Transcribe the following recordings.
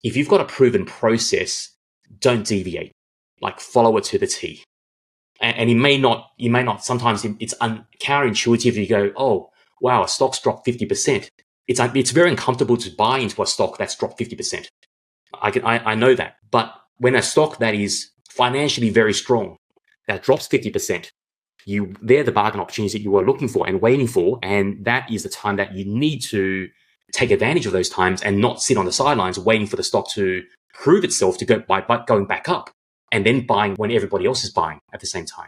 if you've got a proven process, don't deviate. Like follow it to the T. And you may not, sometimes it's counterintuitive. You go, oh, wow, a stock's dropped 50%. It's very uncomfortable to buy into a stock that's dropped 50%. I know that. But when a stock that is financially very strong, that drops 50%, they're the bargain opportunities that you are looking for and waiting for. And that is the time that you need to take advantage of those times and not sit on the sidelines waiting for the stock to prove itself to go by going back up and then buying when everybody else is buying at the same time.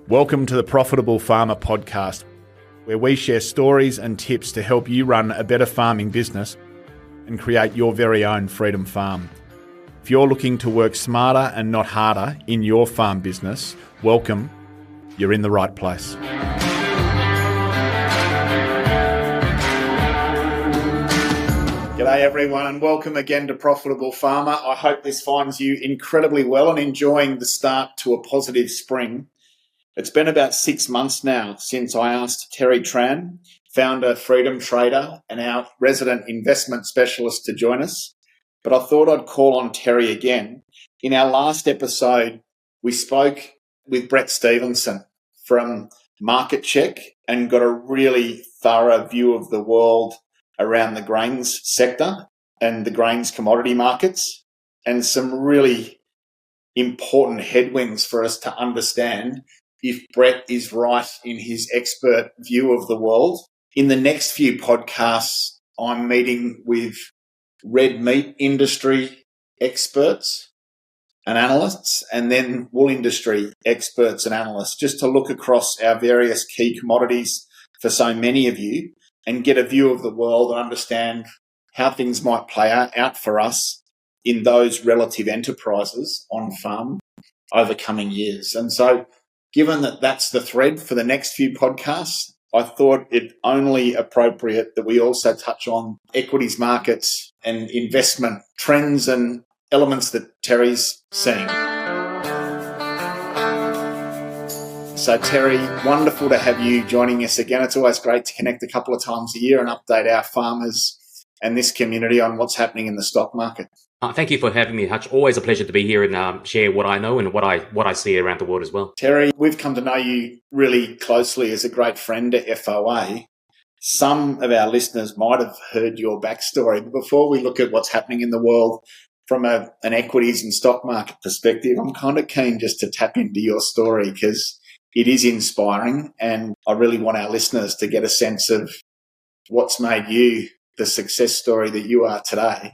Welcome to the Profitable Farmer podcast, where we share stories and tips to help you run a better farming business and create your very own freedom farm. If you're looking to work smarter and not harder in your farm business, welcome. You're in the right place. G'day everyone and welcome again to Profitable Farmer. I hope this finds you incredibly well and enjoying the start to a positive spring. It's been about 6 months now since I asked Terry Tran, founder, freedom trader, and our resident investment specialist to join us. But I thought I'd call on Terry again. In our last episode, we spoke with Brett Stevenson from Market Check and got a really thorough view of the world around the grains sector and the grains commodity markets, and some really important headwinds for us to understand if Brett is right in his expert view of the world. In the next few podcasts, I'm meeting with red meat industry experts and analysts, and then wool industry experts and analysts, just to look across our various key commodities for so many of you and get a view of the world and understand how things might play out for us in those relative enterprises on farm over coming years. And so given that that's the thread for the next few podcasts, I thought it only appropriate that we also touch on equities markets and investment trends and elements that Terry's seeing. So Terry, wonderful to have you joining us again. It's always great to connect a couple of times a year and update our farmers and this community on what's happening in the stock market. Thank you for having me, Hutch. Always a pleasure to be here and share what I know and what I see around the world as well. Terry, we've come to know you really closely as a great friend at FOA. Some of our listeners might have heard your backstory, but before we look at what's happening in the world from an equities and stock market perspective, I'm kind of keen just to tap into your story because it is inspiring, and I really want our listeners to get a sense of what's made you the success story that you are today.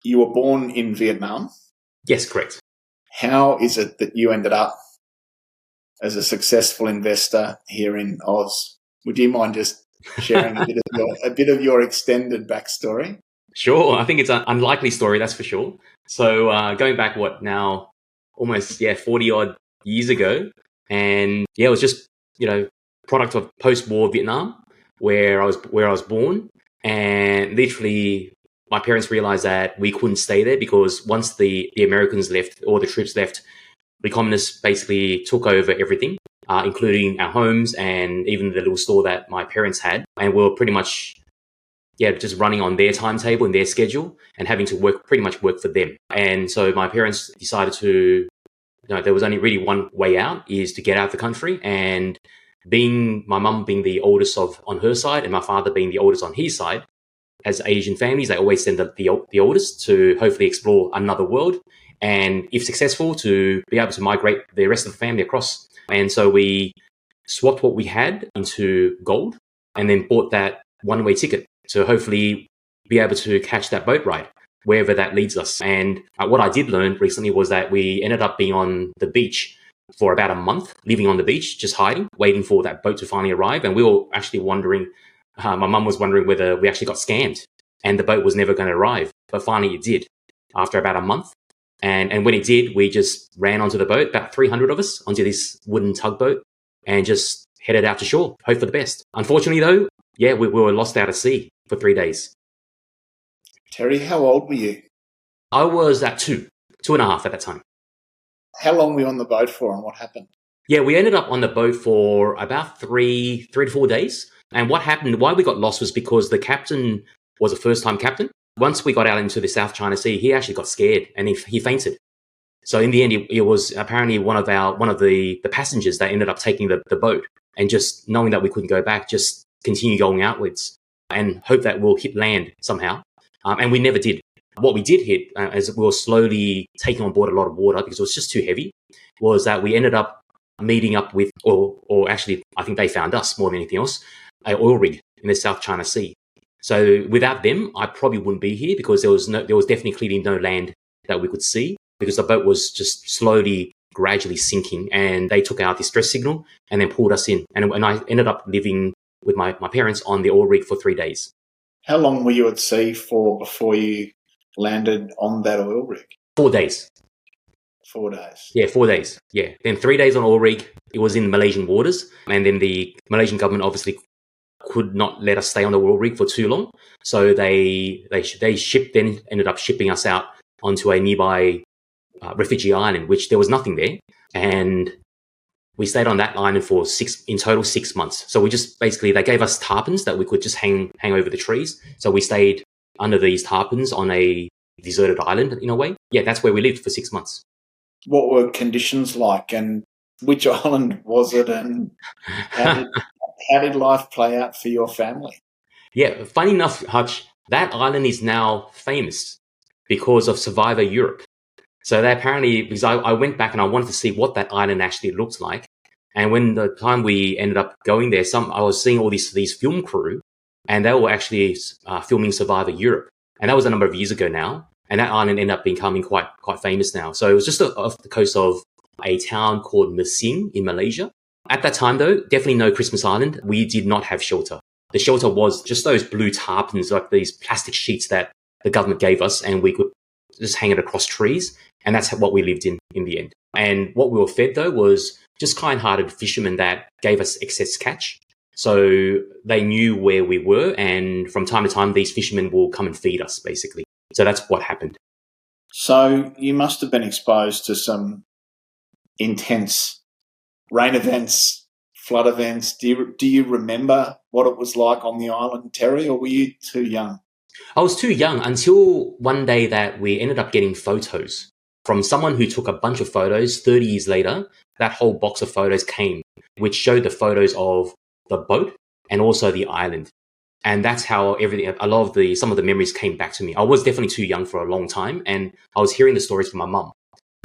You were born in Vietnam. Yes, correct. How is it that you ended up as a successful investor here in Oz? Would you mind just sharing a bit of your extended backstory? Sure. I think it's an unlikely story, that's for sure. So going back, almost 40 odd years ago, and it was just product of post-war Vietnam, where I was born, and literally my parents realized that we couldn't stay there because once the Americans left or the troops left, the communists basically took over everything, including our homes and even the little store that my parents had. And we were pretty much, just running on their timetable and their schedule and having to pretty much work for them. And so my parents decided to, there was only really one way out, is to get out of the country. And my mum being the oldest on her side and my father being the oldest on his side, as Asian families, they always send the oldest to hopefully explore another world and, if successful, to be able to migrate the rest of the family across. And so we swapped what we had into gold and then bought that one-way ticket to hopefully be able to catch that boat ride wherever that leads us. And what I did learn recently was that we ended up being on the beach for about a month, living on the beach, just hiding, waiting for that boat to finally arrive. And we were actually wondering, my mum was wondering whether we actually got scammed and the boat was never going to arrive. But finally it did after about a month. And when it did, we just ran onto the boat, about 300 of us, onto this wooden tugboat and just headed out to shore, hope for the best. Unfortunately, though, we were lost out at sea for 3 days. Terry, how old were you? I was at 2.5 at that time. How long were you on the boat for, and what happened? Yeah, we ended up on the boat for about three to 4 days. And what happened, why we got lost was because the captain was a first-time captain. Once we got out into the South China Sea, he actually got scared and he fainted. So in the end, it was apparently one of the passengers that ended up taking the boat, and just knowing that we couldn't go back, just continue going outwards and hope that we'll hit land somehow. And we never did. What we did hit, as we were slowly taking on board a lot of water because it was just too heavy, was that we ended up meeting up with, or actually, I think they found us more than anything else, an oil rig in the South China Sea. So without them, I probably wouldn't be here because there was definitely clearly no land that we could see because the boat was just slowly, gradually sinking, and they took our distress signal and then pulled us in. And I ended up living with my parents on the oil rig for 3 days. How long were you at sea for before you landed on that oil rig? 4 days. 4 days. Yeah, 4 days. Yeah. Then 3 days on oil rig. It was in Malaysian waters. And then the Malaysian government obviously could not let us stay on the oil rig for too long. So they ended up shipping us out onto a nearby refugee island, which there was nothing there. And we stayed on that island for in total 6 months. So we just basically, they gave us tarpons that we could just hang over the trees. So we stayed under these tarpons on a deserted island in a way. Yeah, that's where we lived for 6 months. What were conditions like, and which island was it, and how did life play out for your family? Yeah, funny enough, Hutch, that island is now famous because of Survivor Europe. So they apparently, because I went back and I wanted to see what that island actually looked like. And when the time we ended up going there, I was seeing all these film crew, and they were actually filming Survivor Europe. And that was a number of years ago now. And that island ended up becoming quite famous now. So it was just off the coast of a town called Mersing in Malaysia. At that time, though, definitely no Christmas Island. We did not have shelter. The shelter was just those blue tarpons, like these plastic sheets that the government gave us, and we could just hang it across trees. And that's what we lived in the end. And what we were fed, though, was just kind-hearted fishermen that gave us excess catch. So they knew where we were, and from time to time, these fishermen will come and feed us, basically. So that's what happened. So you must have been exposed to some intense rain events, flood events. Do you remember what it was like on the island, Terry, or were you too young? I was too young until one day that we ended up getting photos from someone who took a bunch of photos. 30 years later, that whole box of photos came, which showed the photos of the boat and also the island. And that's how some of the memories came back to me. I was definitely too young for a long time, and I was hearing the stories from my mum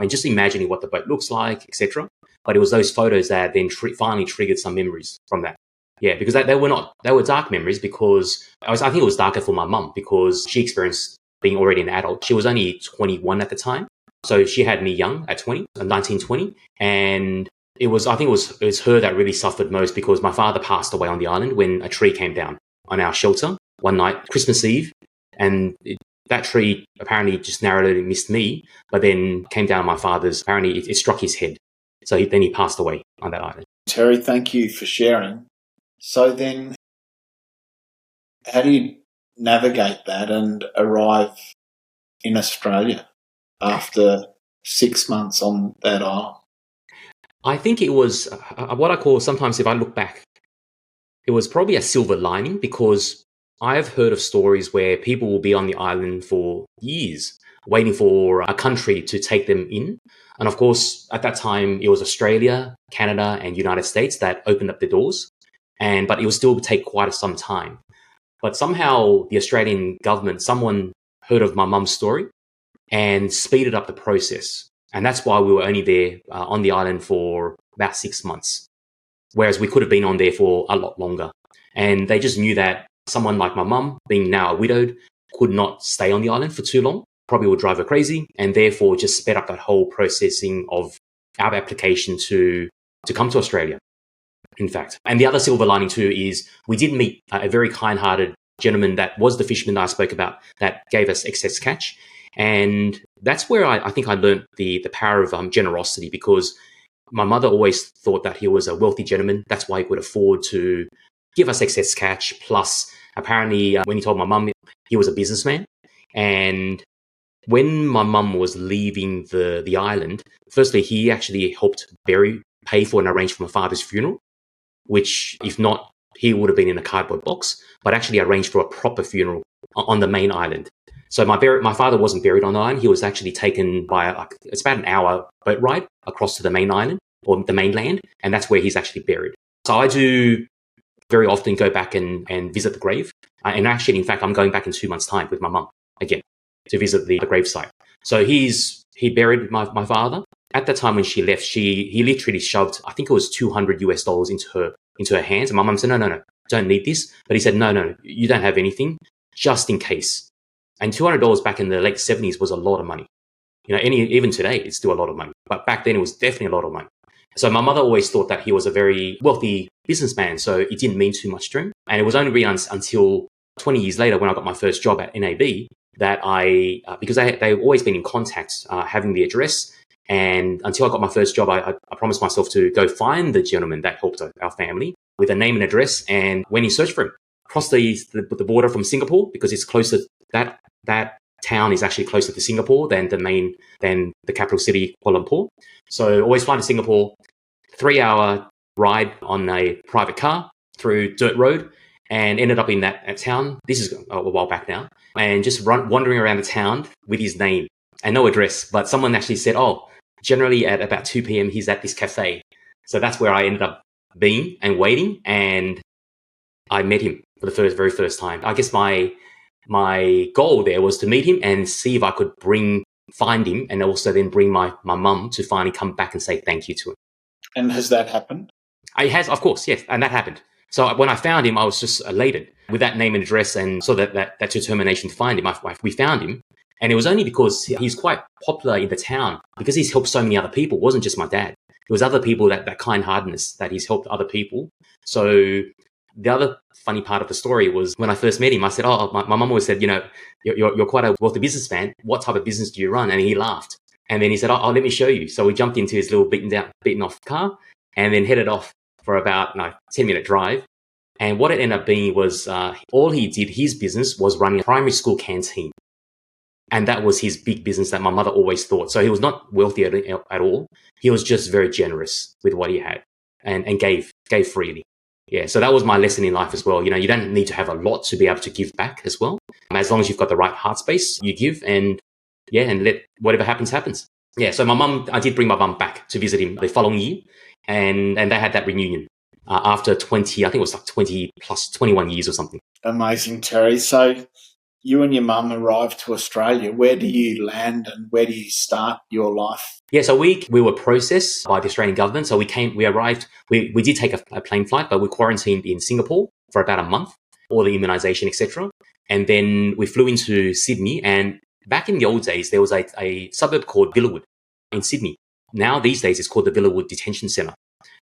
and just imagining what the boat looks like, etc. But it was those photos that then finally triggered some memories from that. Yeah, because they were dark memories, because I think it was darker for my mum because she experienced being already an adult. She was only 21 at the time. So she had me young at 19, 20. And it was her that really suffered most, because my father passed away on the island when a tree came down on our shelter one night, Christmas Eve. And that tree apparently just narrowly missed me, but then came down on my father's. Apparently it struck his head. So then he passed away on that island. Terry, thank you for sharing. So then, how do you navigate that and arrive in Australia after 6 months on that island? I think it was what I call, sometimes if I look back, it was probably a silver lining, because I've heard of stories where people will be on the island for years waiting for a country to take them in. And of course, at that time, it was Australia, Canada, and United States that opened up the doors. But it would still take quite some time. But somehow the Australian government, someone heard of my mum's story and speeded up the process. And that's why we were only there on the island for about 6 months, whereas we could have been on there for a lot longer. And they just knew that someone like my mum, being now widowed, could not stay on the island for too long, probably would drive her crazy, and therefore just sped up that whole processing of our application to come to Australia, in fact. And the other silver lining too is we did meet a very kind-hearted gentleman that was the fisherman that I spoke about that gave us excess catch. And that's where I think I learned the power of generosity, because my mother always thought that he was a wealthy gentleman. That's why he could afford to give us excess catch. Plus, apparently, when he told my mum, he was a businessman. And when my mum was leaving the island, firstly, he actually helped pay for and arrange for my father's funeral, which if not, he would have been in a cardboard box, but actually arranged for a proper funeral on the main island. So my father wasn't buried on the island. He was actually taken by it's about an hour boat ride across to the main island or the mainland, and that's where he's actually buried. So I do very often go back and visit the grave. And actually, in fact, I'm going back in 2 months' time with my mum again to visit the gravesite. So he buried my father. At the time when she left, he literally shoved, I think it was $200 into her hands. And my mum said, no, don't need this. But he said, no, you don't have anything, just in case. And $200 back in the late 70s was a lot of money. Even today, it's still a lot of money. But back then, it was definitely a lot of money. So my mother always thought that he was a very wealthy businessman, so it didn't mean too much to him. And it was only really until 20 years later when I got my first job at NAB that because they've always been in contact, having the address. And until I got my first job, I promised myself to go find the gentleman that helped our family with a name and address, and went in search for him. Crossed the border from Singapore because it's closer. That town is actually closer to Singapore than the capital city, Kuala Lumpur. So always fly to Singapore, 3-hour ride on a private car through dirt road, and ended up in that town. This is a while back now, and just wandering around the town with his name and no address. But someone actually said, generally at about 2 p.m. he's at this cafe. So that's where I ended up being and waiting, and I met him for the very first time. I guess my goal there was to meet him and see if I could find him, and also then bring my mum to finally come back and say thank you to him. And has that happened? It has, of course, yes, and that happened. So when I found him, I was just elated with that name and address, and so that determination to find him. We found him, and it was only because he's quite popular in the town because he's helped so many other people. It wasn't just my dad. It was other people, that kind-heartedness that he's helped other people. So the other funny part of the story was when I first met him, I said, my mum always said, you're quite a wealthy businessman. What type of business do you run? And he laughed. And then he said, let me show you. So we jumped into his little beaten off car and then headed off for about 10-minute drive. And what it ended up being was all he did, his business was running a primary school canteen. And that was his big business that my mother always thought. So he was not wealthy at all. He was just very generous with what he had and gave freely. Yeah, so that was my lesson in life as well. You don't need to have a lot to be able to give back as well. As long as you've got the right heart space, you give and let whatever happens. Yeah, so I did bring my mum back to visit him the following year, and they had that reunion after 20, I think it was 20 plus 21 years or something. Amazing, Terry. So you and your mum arrived to Australia. Where do you land and where do you start your life? Yeah, so we were processed by the Australian government. So we arrived, we did take a plane flight, but we quarantined in Singapore for about a month, all the immunisation, etc. And then we flew into Sydney. And back in the old days, there was a suburb called Villawood in Sydney. Now, these days, it's called the Villawood Detention Centre.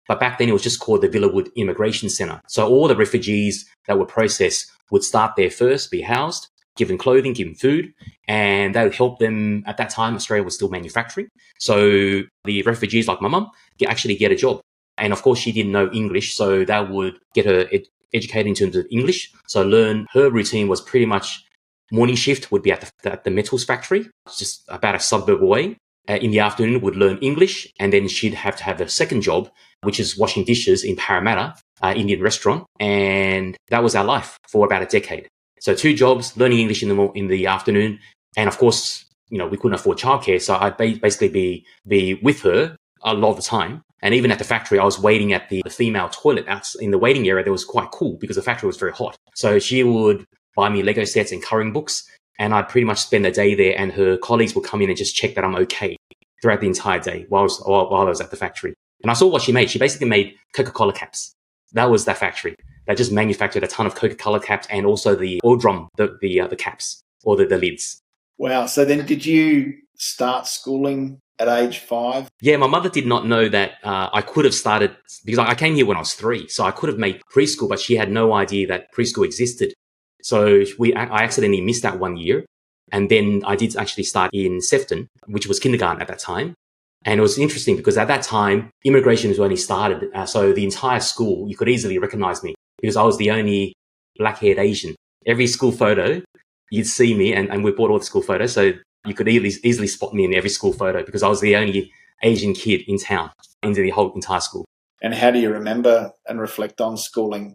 But back then, it was just called the Villawood Immigration Centre. So all the refugees that were processed would start there first, be housed, given clothing, given food, and that would help them. At that time, Australia was still manufacturing. So the refugees like my mum actually get a job. And of course, she didn't know English, so that would get her educated in terms of English. So her routine was pretty much morning shift would be at the metals factory, just about a suburb away. In the afternoon, would learn English, and then she'd have to have a second job, which is washing dishes in Parramatta, Indian restaurant. And that was our life for about a decade. So 2 jobs, learning English in the afternoon. And of course, we couldn't afford childcare. So I'd basically be with her a lot of the time. And even at the factory, I was waiting at the female toilet out in the waiting area. That was quite cool because the factory was very hot. So she would buy me Lego sets and coloring books. And I'd pretty much spend the day there, and her colleagues would come in and just check that I'm okay throughout the entire day while I was at the factory. And I saw what she made. She basically made Coca-Cola caps. That was that factory. They just manufactured a ton of Coca-Cola caps and also the oil drum, the caps or the lids. Wow. So then did you start schooling at age 5? Yeah, my mother did not know that I could have started, because I came here when I was 3. So I could have made preschool, but she had no idea that preschool existed. So I accidentally missed that 1 year. And then I did actually start in Sefton, which was kindergarten at that time. And it was interesting because at that time, immigration was only started. So the entire school, you could easily recognize me because I was the only black-haired Asian. Every school photo, you'd see me, and we bought all the school photos. So you could easily spot me in every school photo because I was the only Asian kid in town, in the whole entire school. And how do you remember and reflect on schooling?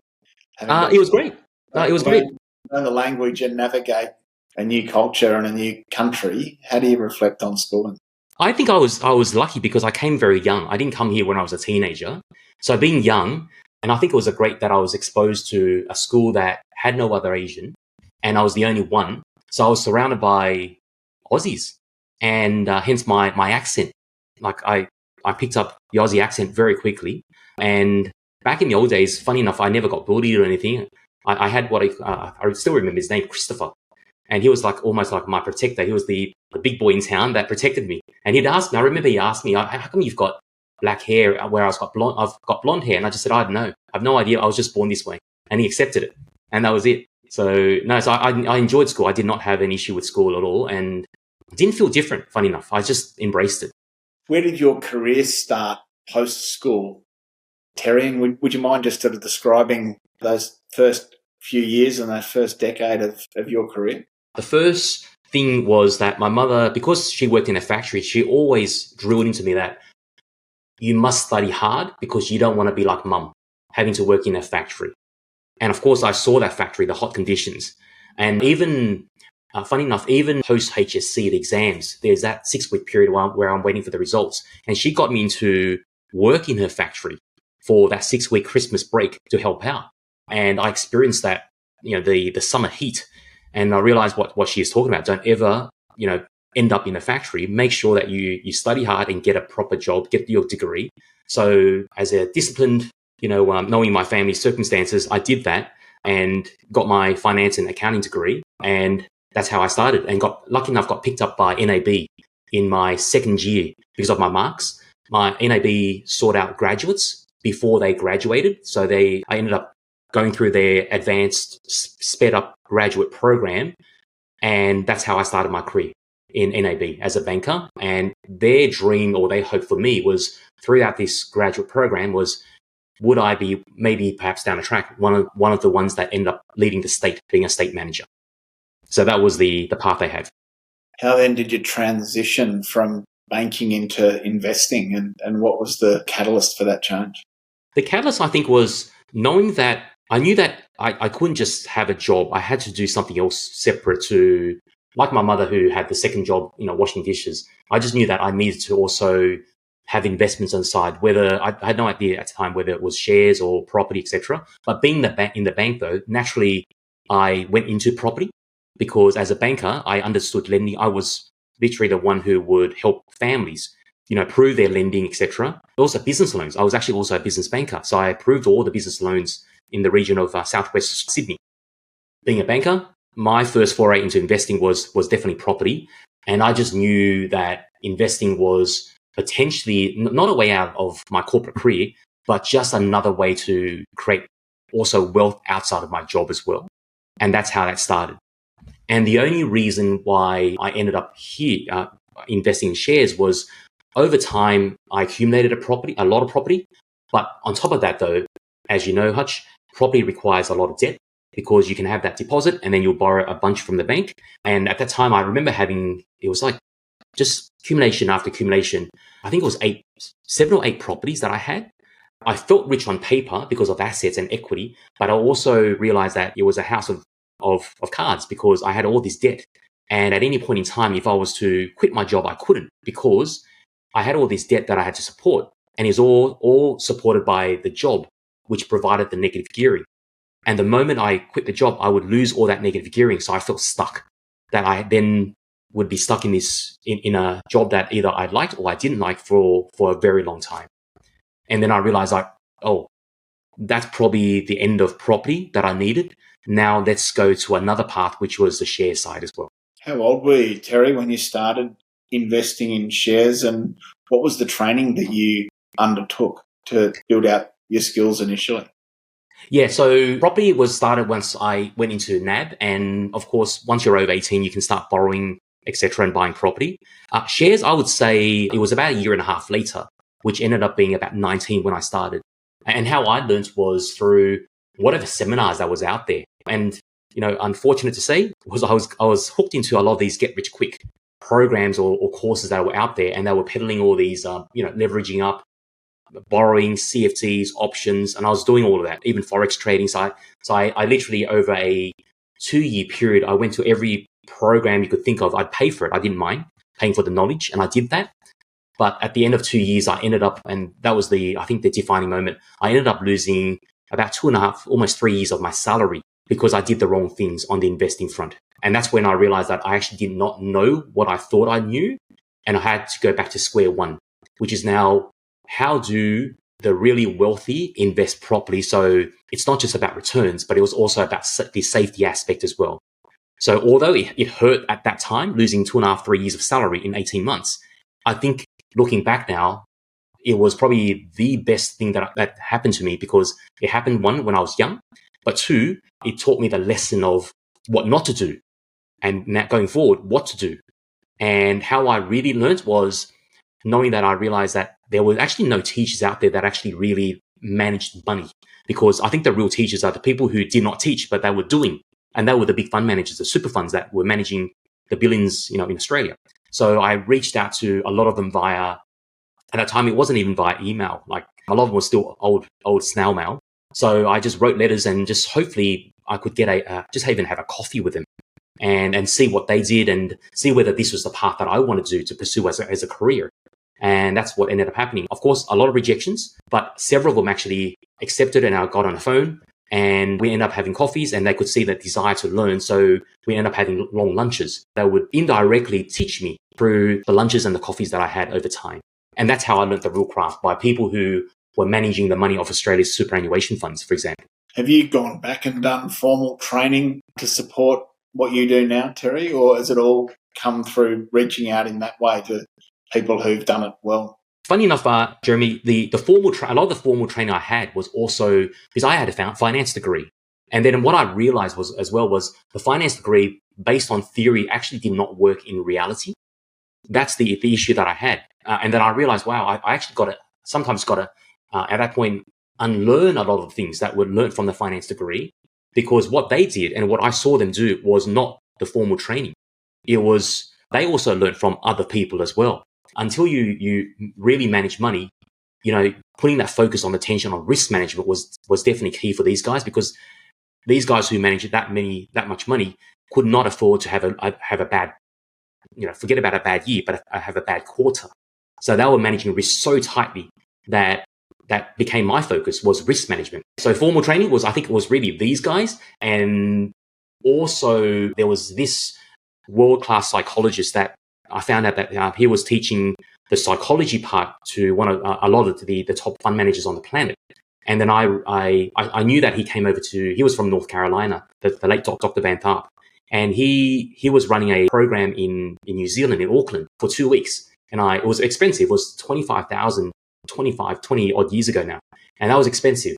It was great. It was great. Learn the language and navigate a new culture and a new country. How do you reflect on schooling? I think I was lucky because I came very young. I didn't come here when I was a teenager. So being young, and I think it was great that I was exposed to a school that had no other Asian, and I was the only one. So I was surrounded by Aussies, and hence my accent. Like I picked up the Aussie accent very quickly. And back in the old days, funny enough, I never got bullied or anything. I had what I still remember his name, Christopher. And he was like almost like my protector. He was the big boy in town that protected me. And he'd ask me, I remember he asked me, how come you've got black hair where I've got blonde hair? And I just said, I don't know. I have no idea. I was just born this way. And he accepted it. And that was it. So I enjoyed school. I did not have an issue with school at all. And it didn't feel different, funny enough. I just embraced it. Where did your career start post-school? Terry, and would you mind just sort of describing those first few years and that first decade of your career? The first thing was that my mother, because she worked in a factory, she always drilled into me that you must study hard because you don't want to be like mum, having to work in a factory. And of course, I saw that factory, the hot conditions. And even, funny enough, even post-HSC, the exams, there's that 6-week period where I'm waiting for the results. And she got me into work in her factory for that 6-week Christmas break to help out. And I experienced that, the summer heat. And I realized what she is talking about. Don't ever, end up in a factory. Make sure that you study hard and get a proper job, get your degree. So as a disciplined, knowing my family's circumstances, I did that and got my finance and accounting degree. And that's how I started and lucky enough, got picked up by NAB in my second year because of my marks. My NAB sought out graduates before they graduated. So I ended up going through their advanced, sped up graduate program. And that's how I started my career in NAB as a banker. And their dream or their hope for me was throughout this graduate program was, would I be maybe perhaps down the track, one of the ones that end up leading the state, being a state manager. So that was the path I had. How then did you transition from banking into investing and what was the catalyst for that change? The catalyst, I think, was knowing that I knew that I couldn't just have a job. I had to do something else separate to, like my mother who had the second job, washing dishes. I just knew that I needed to also have investments on the side, whether I had no idea at the time whether it was shares or property, etc. But being in the bank, though, naturally, I went into property because as a banker, I understood lending. I was literally the one who would help families, approve their lending, etc. Also business loans. I was actually also a business banker. So I approved all the business loans in the region of southwest Sydney. Being a banker, my first foray into investing was definitely property. And I just knew that investing was potentially not a way out of my corporate career, but just another way to create also wealth outside of my job as well. And that's how that started. And the only reason why I ended up here investing in shares was over time, I accumulated a lot of property. But on top of that, though, as you know, Hutch, property requires a lot of debt because you can have that deposit and then you'll borrow a bunch from the bank. And at that time, I remember it was like just accumulation after accumulation. I think it was 7 or 8 properties that I had. I felt rich on paper because of assets and equity, but I also realized that it was a house of cards because I had all this debt. And at any point in time, if I was to quit my job, I couldn't because I had all this debt that I had to support. And it's all supported by the job, which provided the negative gearing. And the moment I quit the job, I would lose all that negative gearing. So I felt stuck, that I then would be stuck in a job that either I liked or I didn't like for a very long time. And then I realized that's probably the end of property that I needed. Now let's go to another path, which was the share side as well. How old were you, Terry, when you started investing in shares, and what was the training that you undertook to build out your skills initially? Yeah, so property was started once I went into NAB. And of course, once you're over 18, you can start borrowing, etc., and buying property. Shares, I would say it was about a year and a half later, which ended up being about 19 when I started. And how I learned was through whatever seminars that was out there. And, unfortunate to say, was I was hooked into a lot of these get rich quick programs or courses that were out there, and they were peddling all these, leveraging up, borrowing, CFTs, options, and I was doing all of that, even forex trading. So I literally, over a 2-year period, I went to every program you could think of. I'd pay for it. I didn't mind paying for the knowledge, and I did that. But at the end of 2 years, I ended up, and that was I think the defining moment, I ended up losing about 2.5, almost 3 years of my salary because I did the wrong things on the investing front. And that's when I realized that I actually did not know what I thought I knew. And I had to go back to square one, which is now, how do the really wealthy invest properly? So it's not just about returns, but it was also about the safety aspect as well. So although it hurt at that time, losing 2.5, 3 years of salary in 18 months, I think looking back now, it was probably the best thing that happened to me, because it happened, one, when I was young, but two, it taught me the lesson of what not to do, and now going forward, what to do. And how I really learned was knowing that I realized that there were actually no teachers out there that actually really managed money, because I think the real teachers are the people who did not teach, but they were doing, and they were the big fund managers, the super funds that were managing the billions, in Australia. So I reached out to a lot of them via, at that time, it wasn't even via email. Like, a lot of them was still old snail mail. So I just wrote letters, and just hopefully I could get just even have a coffee with them and see what they did, and see whether this was the path that I wanted to pursue as a career. And that's what ended up happening. Of course, a lot of rejections, but several of them actually accepted, and I got on the phone, and we ended up having coffees, and they could see the desire to learn. So we ended up having long lunches that would indirectly teach me through the lunches and the coffees that I had over time. And that's how I learned the real craft, by people who were managing the money of Australia's superannuation funds, for example. Have you gone back and done formal training to support what you do now, Terry, or has it all come through reaching out in that way to people who've done it well? Funny enough, Jeremy, a lot of the formal training I had was also because I had a finance degree. And then what I realized was the finance degree, based on theory, actually did not work in reality. That's the issue that I had. And then I realized, wow, I actually sometimes got to, at that point, unlearn a lot of things that were learned from the finance degree, because what they did and what I saw them do was not the formal training. It was, they also learned from other people as well. Until you really manage money, putting that focus on attention on risk management was definitely key for these guys, because these guys who managed that much money could not afford to have a bad, forget about a bad year, but have a bad quarter. So they were managing risk so tightly that became my focus, was risk management. So formal training I think it was really these guys. And also there was this world-class psychologist that I found out that he was teaching the psychology part to a lot of the top fund managers on the planet. And then I knew that he was from North Carolina, the late Dr. Van Tharp. And he was running a program in New Zealand, in Auckland, for 2 weeks. And it was expensive. It was 25,000, 20 odd years ago now. And that was expensive.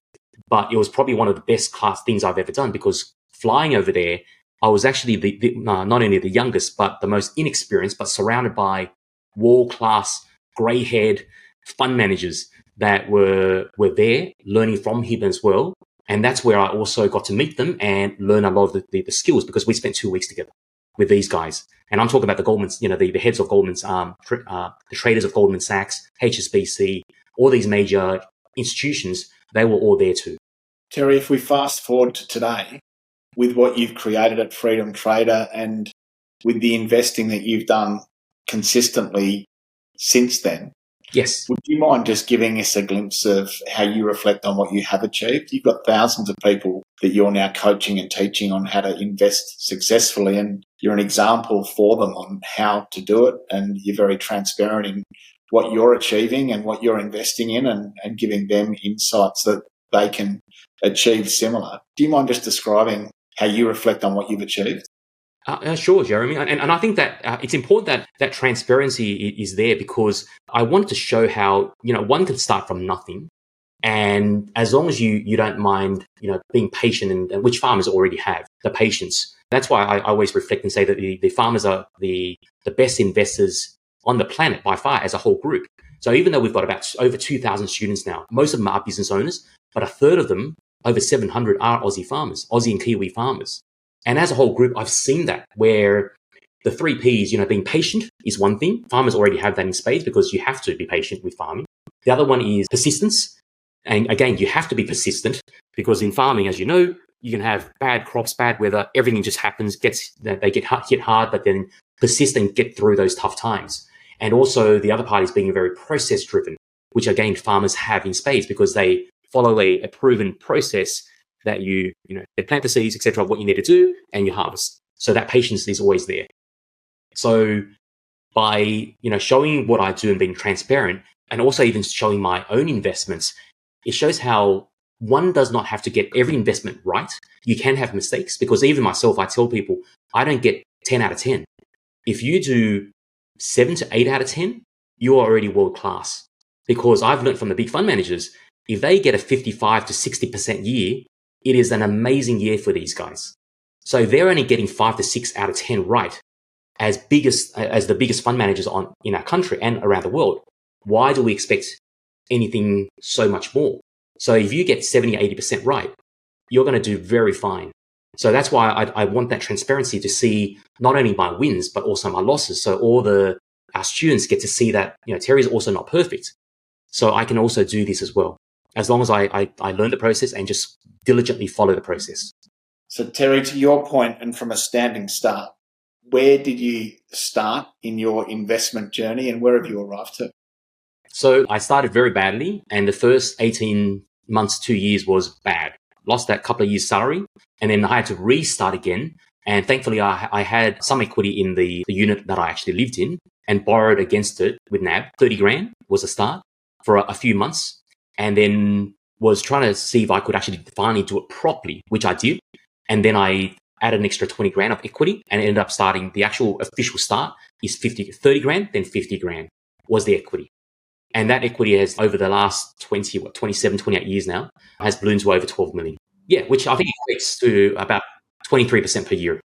But it was probably one of the best class things I've ever done, because flying over there, I was actually not only the youngest, but the most inexperienced, but surrounded by world-class, grey-haired fund managers that were there learning from him as well. And that's where I also got to meet them and learn a lot of the skills, because we spent 2 weeks together with these guys. And I'm talking about the Goldman's, the heads of Goldman's, the traders of Goldman Sachs, HSBC, all these major institutions, they were all there too. Terry, if we fast forward to today, with what you've created at Freedom Trader and with the investing that you've done consistently since then, yes, would you mind just giving us a glimpse of how you reflect on what you have achieved? You've got thousands of people that you're now coaching and teaching on how to invest successfully, and you're an example for them on how to do it, and you're very transparent in what you're achieving and what you're investing in, and giving them insights that they can achieve similar. Do you mind just describing how you reflect on what you've achieved? Sure, Jeremy. And I think that it's important that transparency is there, because I wanted to show how, one can start from nothing. And as long as you don't mind, being patient, and which farmers already have the patience. That's why I always reflect and say that the farmers are the best investors on the planet by far, as a whole group. So even though we've got about over 2,000 students now, most of them are business owners, but a third of them, over 700, are Aussie farmers, Aussie and Kiwi farmers. And as a whole group, I've seen that, where the three Ps, being patient is one thing. Farmers already have that in spades because you have to be patient with farming. The other one is persistence. And again, you have to be persistent because in farming, as you know, you can have bad crops, bad weather, everything just happens, they get hit hard, but then persist and get through those tough times. And also the other part is being very process driven, which again, farmers have in spades because they follow a proven process that they plant the seeds, etc., what you need to do, and you harvest. So that patience is always there. So by, showing what I do and being transparent and also even showing my own investments, it shows how one does not have to get every investment right. You can have mistakes because even myself, I tell people, I don't get 10 out of 10. If you do 7 to 8 out of 10, you are already world class. Because I've learned from the big fund managers, if they get a 55 to 60% year, it is an amazing year for these guys. So they're only getting 5 to 6 out of 10 right as the biggest fund managers in our country and around the world. Why do we expect anything so much more? So if you get 70, 80% right, you're going to do very fine. So that's why I want that transparency to see not only my wins, but also my losses. So our students get to see that, Terry's also not perfect. So I can also do this as well, as long as I learn the process and just diligently follow the process. So Terry, to your point, and from a standing start, where did you start in your investment journey and where have you arrived to? So I started very badly, and the first 18 months, 2 years was bad. Lost that couple of years' salary, and then I had to restart again. And thankfully, I had some equity in the unit that I actually lived in and borrowed against it with NAB. 30 grand was a start for a few months, and then was trying to see if I could actually finally do it properly, which I did. And then I added an extra 20 grand of equity and ended up starting. The actual official start is 30 grand, then 50 grand was the equity. And that equity has, over the last 27, 28 years now, has ballooned to over 12 million. Yeah, which I think equates to about 23% per year.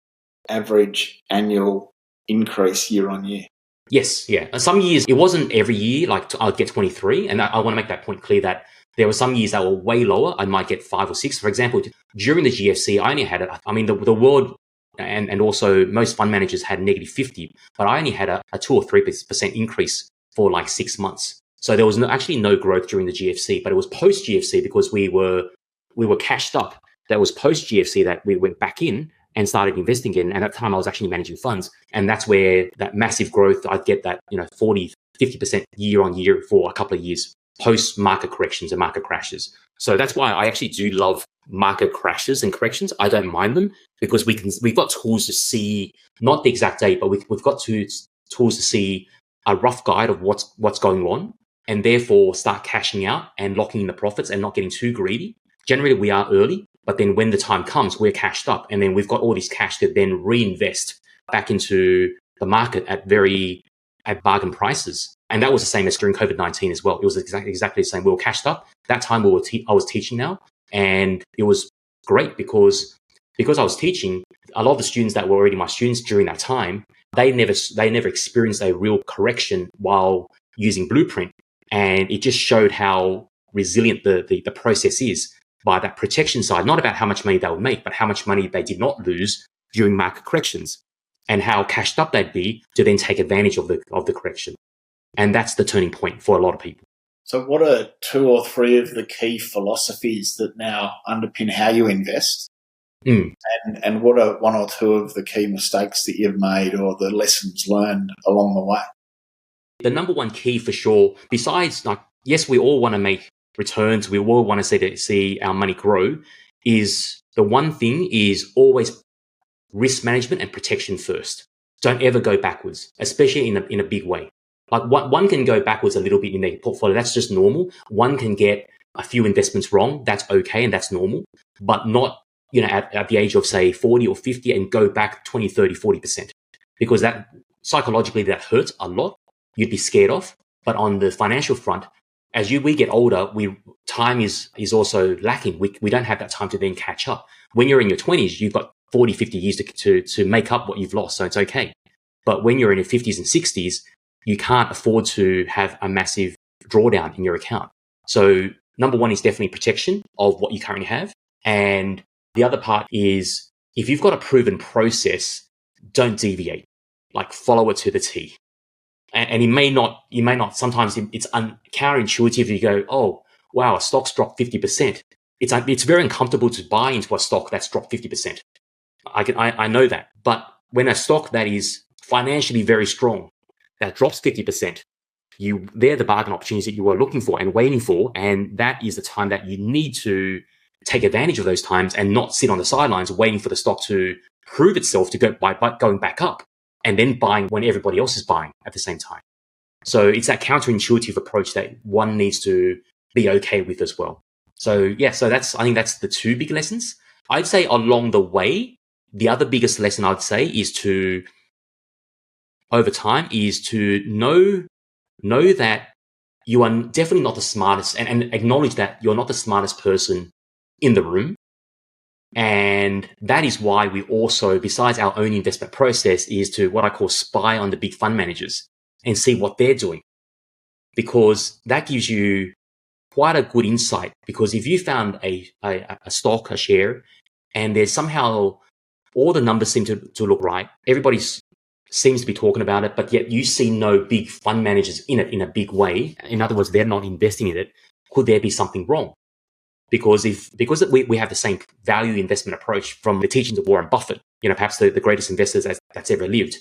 Average annual increase year on year. Yes, yeah. And some years, it wasn't every year, like I'd get 23. And I want to make that point clear that there were some years that were way lower. I might get 5 or 6. For example, during the GFC, I only had, the world and also most fund managers had negative 50, but I only had a 2 or 3% increase for like 6 months. So there was actually no growth during the GFC, but it was post GFC because we were cashed up. That was post GFC that we went back in and started investing in. And at that time I was actually managing funds. And that's where that massive growth, I'd get that, 40, 50% year on year for a couple of years post market corrections and market crashes. So that's why I actually do love market crashes and corrections. I don't mind them because we've got tools to see, not the exact date, but we've got tools to see a rough guide of what's going on, and therefore start cashing out and locking in the profits and not getting too greedy. Generally, we are early, but then when the time comes, we're cashed up, and then we've got all this cash to then reinvest back into the market at bargain prices. And that was the same as during COVID-19 as well. It was exactly the same. We were cashed up. That time I was teaching now, and it was great because I was teaching. A lot of the students that were already my students during that time, they never experienced a real correction while using Blueprint, and it just showed how resilient the process is by that protection side. Not about how much money they would make, but how much money they did not lose during market corrections, and how cashed up they'd be to then take advantage of the correction. And that's the turning point for a lot of people. So what are 2 or 3 of the key philosophies that now underpin how you invest? And what are 1 or 2 of the key mistakes that you've made or the lessons learned along the way? The number one key for sure, besides, yes, we all want to make returns, we all want to see our money grow, is the one thing is always risk management and protection first. Don't ever go backwards, especially in a big way. Like one can go backwards a little bit in their portfolio. That's just normal. One can get a few investments wrong. That's okay. And that's normal, but not, at the age of say 40 or 50 and go back 20, 30, 40%, because that psychologically that hurts a lot. You'd be scared of. But on the financial front, as we get older, time is also lacking. We don't have that time to then catch up. When you're in your 20s, you've got 40, 50 years to make up what you've lost. So it's okay. But when you're in your 50s and 60s, you can't afford to have a massive drawdown in your account. So number one is definitely protection of what you currently have. And the other part is, if you've got a proven process, don't deviate. like follow it to the T. And you may not, sometimes it's counterintuitive. You go, oh, wow, a stock's dropped 50%. It's very uncomfortable to buy into a stock that's dropped 50%. I know that. But when a stock that is financially very strong, that drops 50%, they're the bargain opportunities that you are looking for and waiting for. And that is the time that you need to take advantage of those times and not sit on the sidelines waiting for the stock to prove itself to go by going back up and then buying when everybody else is buying at the same time. So it's that counterintuitive approach that one needs to be okay with as well. So yeah, I think that's the two big lessons. I'd say along the way, the other biggest lesson I'd say is to know that you are definitely not the smartest and acknowledge that you're not the smartest person in the room. And that is why we also, besides our own investment process, is to what I call spy on the big fund managers and see what they're doing. Because that gives you quite a good insight. Because if you found a stock, a share, and there's somehow all the numbers seem to look right, everybody seems to be talking about it, but yet you see no big fund managers in it in a big way. In other words, they're not investing in it. Could there be something wrong? Because we have the same value investment approach from the teachings of Warren Buffett, perhaps the greatest investors that's ever lived.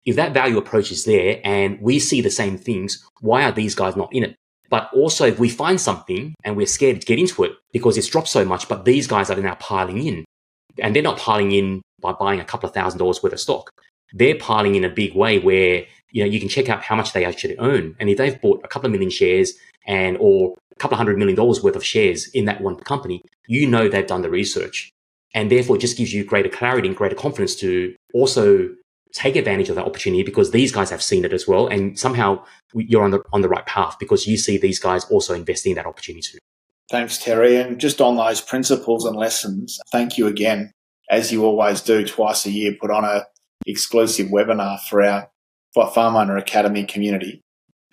If that value approach is there and we see the same things, why are these guys not in it? But also if we find something and we're scared to get into it because it's dropped so much, but these guys are now piling in, and they're not piling in by buying a couple of $1,000s worth of stock. They're piling in a big way where, you can check out how much they actually own. And if they've bought a couple of million shares or a couple of $100 million worth of shares in that one company, they've done the research. And therefore it just gives you greater clarity and greater confidence to also take advantage of that opportunity because these guys have seen it as well. And somehow you're on the right path because you see these guys also investing in that opportunity too. Thanks, Terry. And just on those principles and lessons, thank you again, as you always do twice a year, put on a exclusive webinar for our Farm Owner Academy community.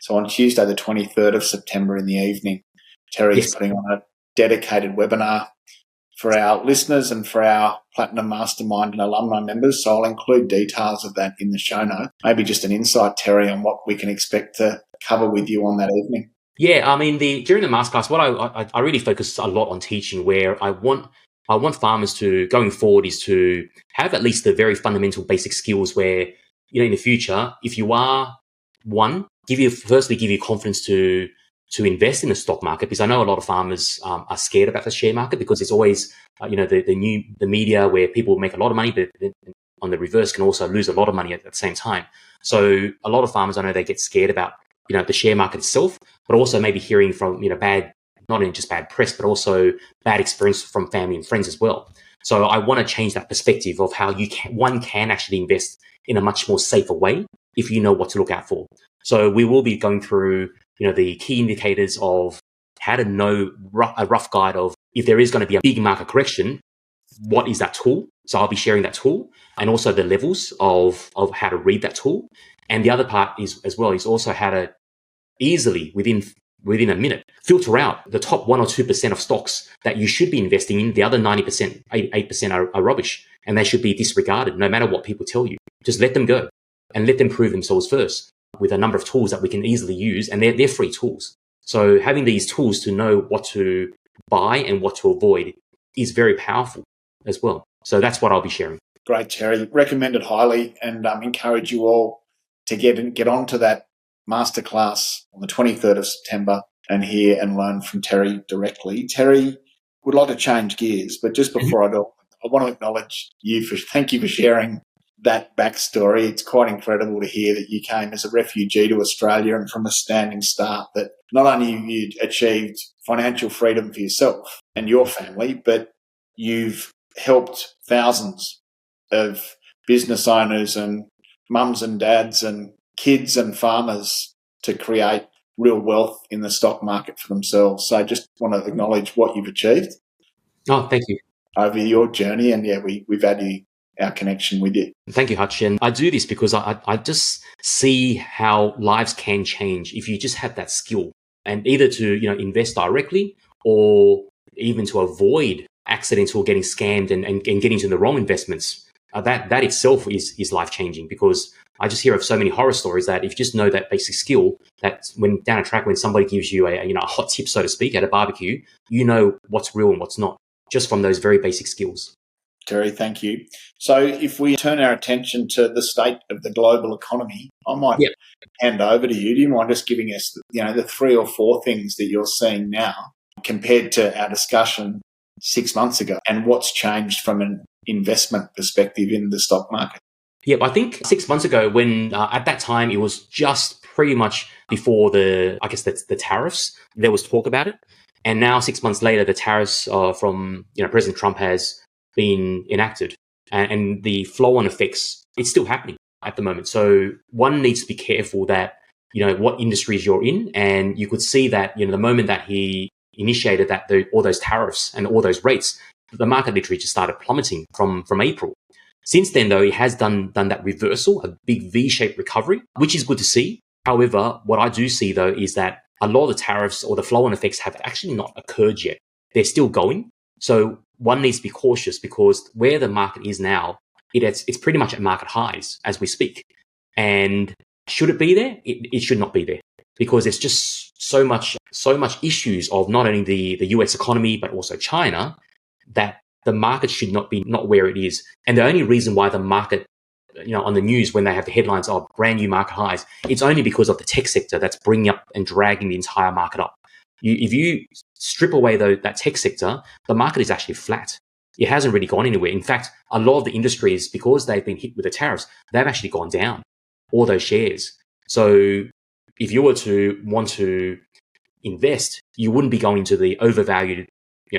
So on Tuesday, the 23rd of September in the evening, Terry's putting on a dedicated webinar for our listeners and for our Platinum Mastermind and alumni members. So I'll include details of that in the show notes. Maybe just an insight, Terry, on what we can expect to cover with you on that evening. Yeah, I mean, during the masterclass, what I really focus a lot on teaching, where I want farmers to, going forward, is to have at least the very fundamental basic skills where, in the future, if you are give you confidence to invest in the stock market, because I know a lot of farmers are scared about the share market because it's always, the media where people make a lot of money, but on the reverse can also lose a lot of money at the same time. So a lot of farmers, I know they get scared about, the share market itself, but also maybe hearing from, bad, not even just bad press, but also bad experience from family and friends as well. So I want to change that perspective of how one can actually invest in a much more safer way if you know what to look out for. So we will be going through, the key indicators of how to know a rough guide of if there is going to be a big market correction, what is that tool? So I'll be sharing that tool and also the levels of how to read that tool. And the other part is also how to easily within a minute filter out the top 1 or 2% of stocks that you should be investing in. The other 90%, 8% are rubbish, and they should be disregarded no matter what people tell you. Just let them go and let them prove themselves first with a number of tools that we can easily use, and they're free tools. So having these tools to know what to buy and what to avoid is very powerful as well. So that's what I'll be sharing. Great, Terry. Recommend it highly, and encourage you all to get onto that masterclass on the 23rd of September and hear and learn from Terry directly. Terry, would like to change gears, but just before I do, I want to acknowledge you thank you for sharing that backstory. It's quite incredible to hear that you came as a refugee to Australia and from a standing start, that not only you achieved financial freedom for yourself and your family, but you've helped thousands of business owners and mums and dads and kids and farmers to create real wealth in the stock market for themselves. So I just want to acknowledge what you've achieved. Oh, thank you. Over your journey, and we value our connection with you. Thank you, Hutch. And I do this because I just see how lives can change if you just have that skill, and either to invest directly or even to avoid accidental getting scammed and getting into the wrong investments. That itself is life changing, because I just hear of so many horror stories that if you just know that basic skill, that when down a track, when somebody gives you a hot tip, so to speak, at a barbecue, you know what's real and what's not, just from those very basic skills. Terry, thank you. So if we turn our attention to the state of the global economy, I might hand over to you. Do you mind just giving us, the 3 or 4 things that you're seeing now compared to our discussion 6 months ago, and what's changed from an investment perspective in the stock market? Yeah, I think 6 months ago, when at that time it was just pretty much before the tariffs, there was talk about it, and now 6 months later, the tariffs from President Trump has been enacted, and the flow-on effects, it's still happening at the moment. So one needs to be careful that what industries you're in, and you could see that the moment that he initiated that all those tariffs and all those rates, the market literally just started plummeting from April. Since then, though, it has done that reversal, a big V-shaped recovery, which is good to see. However, what I do see, though, is that a lot of the tariffs or the flow-on effects have actually not occurred yet. They're still going. So one needs to be cautious, because where the market is now, it's pretty much at market highs as we speak. And should it be there? It should not be there, because there's just so much issues of not only the US economy, but also China, that the market should not be where it is. And the only reason why the market, on the news, when they have the headlines of brand new market highs, it's only because of the tech sector that's bringing up and dragging the entire market up. If you strip away that tech sector, the market is actually flat. It hasn't really gone anywhere. In fact, a lot of the industries, because they've been hit with the tariffs, they've actually gone down, all those shares. So if you were to want to invest, you wouldn't be going to the overvalued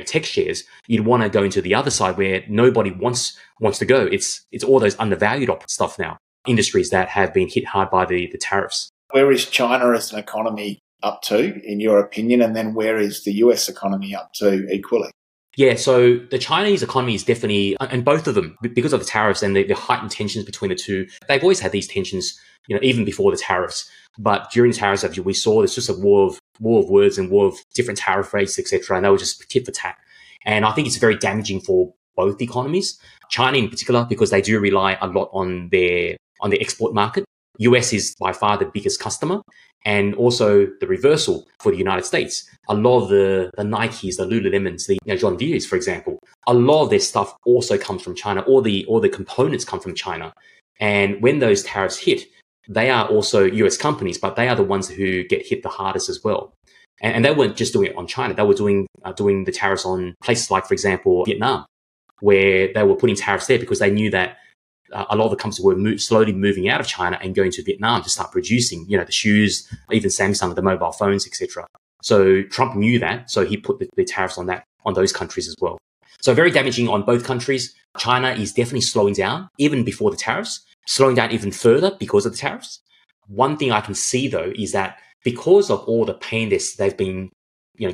tech shares. You'd want to go into the other side where nobody wants to go. It's all those undervalued stuff now, industries that have been hit hard by the tariffs. Where is China as an economy up to, in your opinion, and then where is the US economy up to equally? Yeah, so the Chinese economy is definitely, and both of them, because of the tariffs and the heightened tensions between the two, they've always had these tensions, even before the tariffs. But during the tariffs, we saw there's just a war of words and war of different tariff rates, etc. And they were just tit for tat. And I think it's very damaging for both economies. China in particular, because they do rely a lot on their export market. US is by far the biggest customer, and also the reversal for the United States. A lot of the Nikes, the Lululemons, the John Deere's, for example, a lot of their stuff also comes from China. All the components come from China. And when those tariffs hit, they are also US companies, but they are the ones who get hit the hardest as well. And they weren't just doing it on China. They were doing the tariffs on places like, for example, Vietnam, where they were putting tariffs there because they knew that a lot of the companies were slowly moving out of China and going to Vietnam to start producing, the shoes, even Samsung, the mobile phones, etc. So Trump knew that, so he put the tariffs on those countries as well. So very damaging on both countries. China is definitely slowing down, even before the tariffs, slowing down even further because of the tariffs. One thing I can see, though, is that because of all the pain they've been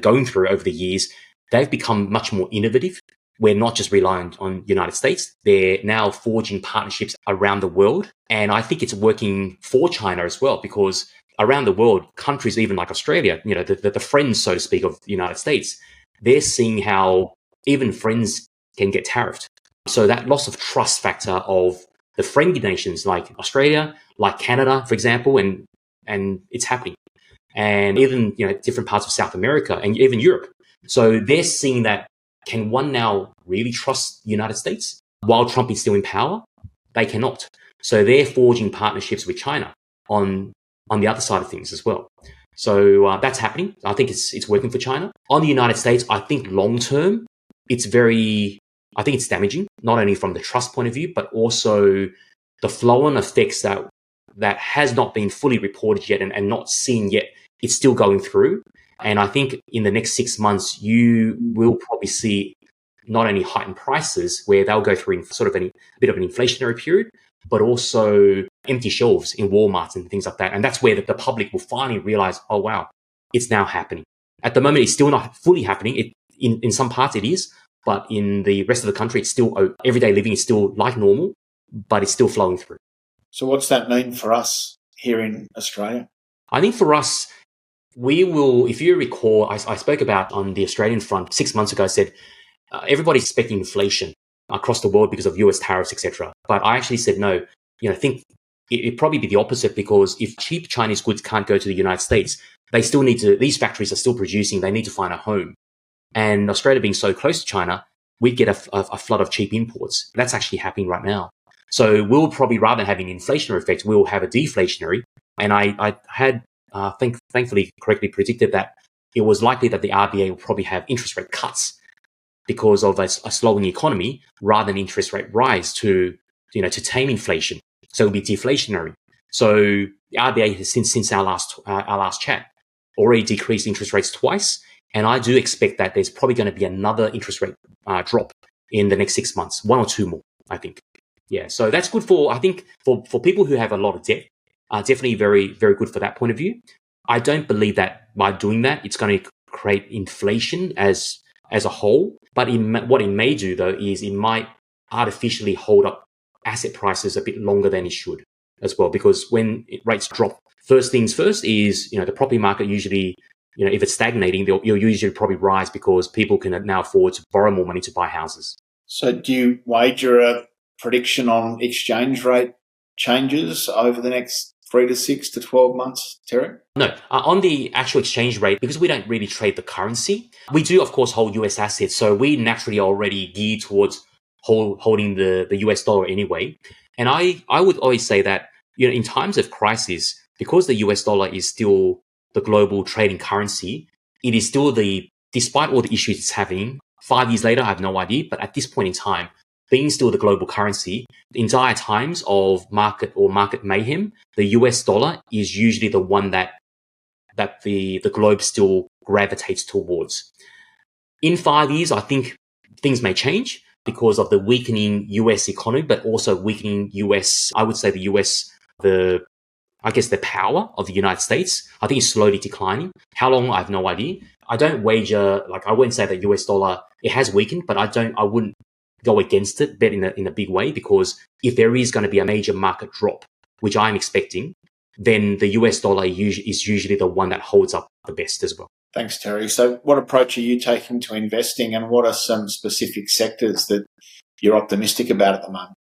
going through over the years, they've become much more innovative. We're not just relying on the United States. They're now forging partnerships around the world. And I think it's working for China as well, because around the world, countries even like Australia, the friends, so to speak, of the United States, they're seeing how even friends can get tariffed. So that loss of trust factor of the friendly nations like Australia, like Canada, for example, and it's happening. And even, different parts of South America and even Europe. So they're seeing that, can one now really trust the United States while Trump is still in power? They cannot. So they're forging partnerships with China on the other side of things as well. So that's happening. I think it's working for China. On the United States, I think long term, it's damaging, not only from the trust point of view, but also the flow-on effects that has not been fully reported yet and not seen yet. It's still going through. And I think in the next 6 months, you will probably see not only heightened prices, where they'll go through sort of a bit of an inflationary period, but also empty shelves in Walmart and things like that. And that's where the public will finally realize, oh, wow, it's now happening. At the moment, it's still not fully happening. In some parts it is, but in the rest of the country, it's still, everyday living is still like normal, but it's still flowing through. So what's that mean for us here in Australia? I think for us, we will, if you recall, I spoke about on the Australian front 6 months ago, I said, everybody's expecting inflation across the world because of US tariffs, etc. But I actually said, no, think it'd probably be the opposite, because if cheap Chinese goods can't go to the United States, these factories are still producing, they need to find a home. And Australia being so close to China, we'd get a flood of cheap imports. That's actually happening right now. So we'll probably, rather than having an inflationary effect, we'll have a deflationary. And I had, thankfully, correctly predicted that it was likely that the RBA will probably have interest rate cuts because of a slowing economy, rather than interest rate rise to tame inflation. So it'll be deflationary. So the RBA has since our last chat already decreased interest rates twice. And I do expect that there's probably going to be another interest rate drop in the next 6 months, one or two more, I think. Yeah, so that's good for people who have a lot of debt. Definitely very, very good for that point of view. I don't believe that by doing that, it's going to create inflation as a whole. But what it may do, though, is it might artificially hold up asset prices a bit longer than it should as well. Because when rates drop, first things first is, the property market usually, if it's stagnating, you'll usually probably rise because people can now afford to borrow more money to buy houses. So do you wager a prediction on exchange rate changes over the next 3 to 6 to 12 months, Terry? No, on the actual exchange rate, because we don't really trade the currency, we do, of course, hold US assets. So we naturally are already geared towards holding the US dollar anyway. And I would always say that, in times of crisis, because the US dollar is still the global trading currency, it is still despite all the issues it's having, 5 years later, I have no idea, but at this point in time, being still the global currency, in dire times of market mayhem, the US dollar is usually the one that the globe still gravitates towards. In 5 years, I think things may change because of the weakening US economy, but also weakening the power of the United States. I think it's slowly declining. How long? I have no idea. I don't wager, I wouldn't say that US dollar, it has weakened, but I wouldn't go against it, bet in a big way, because if there is going to be a major market drop, which I'm expecting, then the US dollar is usually the one that holds up the best as well. Thanks, Terry. So what approach are you taking to investing, and what are some specific sectors that you're optimistic about at the moment?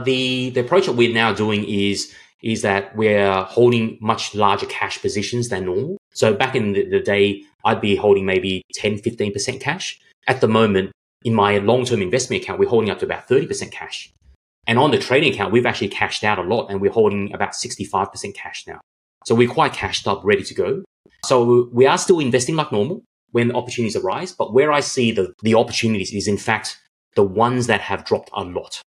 The approach that we're now doing is that we're holding much larger cash positions than normal. So back in the day, I'd be holding maybe 10, 15% cash. At the moment, in my long-term investment account, we're holding up to about 30% cash. And on the trading account, we've actually cashed out a lot, and we're holding about 65% cash now. So we're quite cashed up, ready to go. So we are still investing like normal when opportunities arise. But where I see the opportunities is, in fact, the ones that have dropped a lot,